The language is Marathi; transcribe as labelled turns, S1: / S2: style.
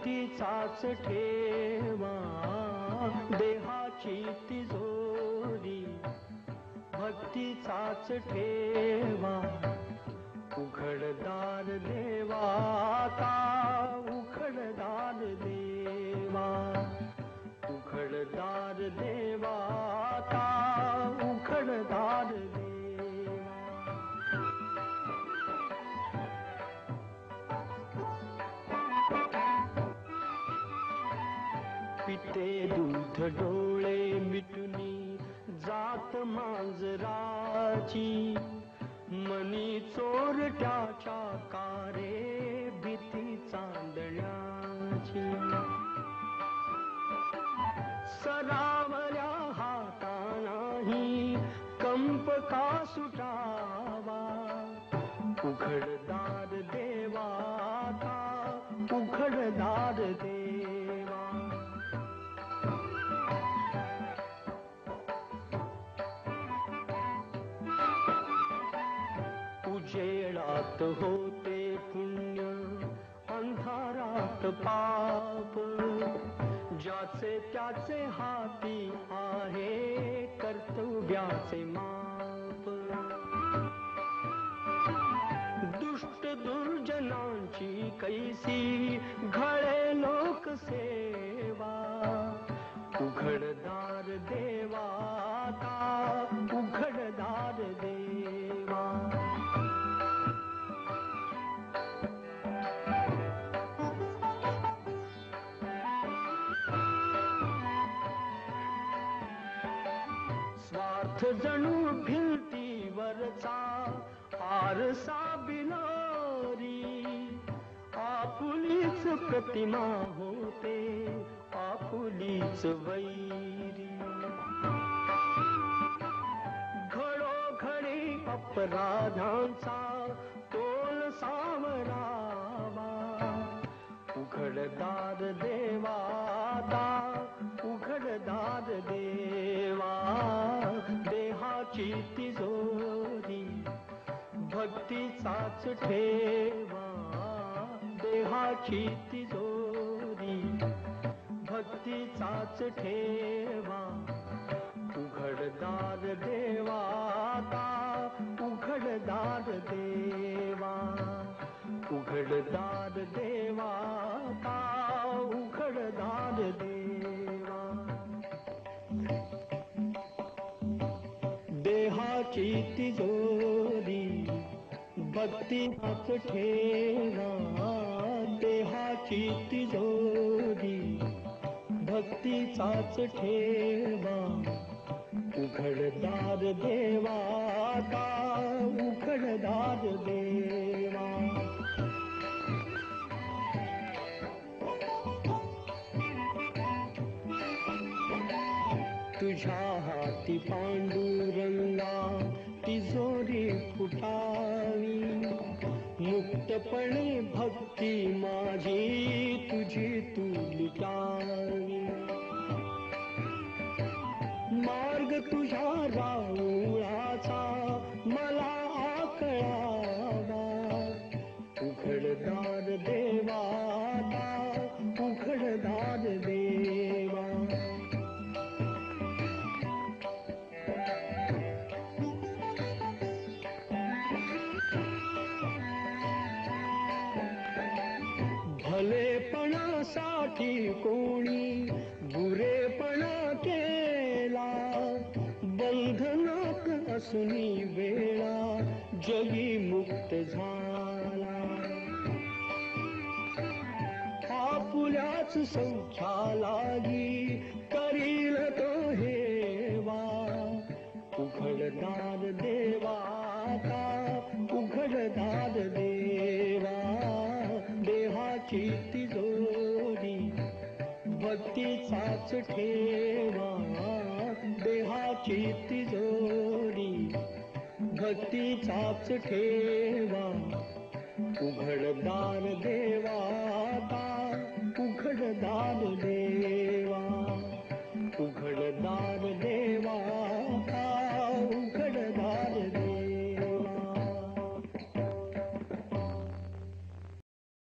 S1: भक्तीचाच ठेवा देहाची तिजोरी, भक्तीचाच ठेवा उघडदार देवा का उघडदार देवा, उघडदार देवा का उघडदार देवा। पिते दूध डोळे मिटुनी जात मांजराची, मनी चोरट्याच्या कारे भीती चांदण्याची। सरावल्या हातानाही कंप का सुटावा, उघडदार देवा का उघडदार देवा। उजेडात होते पुण्य अंधारात पाप, ज्याचे त्याचे हाती आहे कर्तव्याचे माप। दुष्ट दुर्जनांची कैसी घळे लोकसेवा, उघडदार देवा का उघडदार देवा। स्वार्थ जणू भिंतीवरचा आरसा बिलारी, आपुलीच प्रतिमा होते आपुलीच वैरी। घडोघडी अपराधांचा तोल सावरावा, उघडदार देवा का उघडदार देवा। देहाची तिजोरी भक्तीचाच ठेवा, देहाची तिजोरी भक्तीचाच ठेवा। उघडदार देवा का उघडदार देवा, उघडदार देवा का उघडदार देवा। देहाची तिजोरी भक्तीचाच ठेवा, देहाची तिजोरी भक्तीचाच ठेवा। उघडदार देवा का उघडदार देवा। तुझ्या हाती पांडुरंगा तिजोरी फुटावी, मुक्तपणे भक्ती माझी तुझी तू लुटावी। मार्ग तुझ्या राऊळाचा मला आकळावा, उघडदार देवा का उघडदार देवा। भलेपणासाठी कोणी बुरेपणा केला, बंधनात असुनी वेळा जगी मुक्त झाला। आपुल्याच सौख्या लागी करील तो हेवा, उघडदार देवा का उघडदार देवा। देहाची तिजोरी भक्तीचाच ठेवा, देहाची तिजोरी भक्तीचाच ठेवा। उघडदार देवा का उघडदार देवा, उघडदार देवा।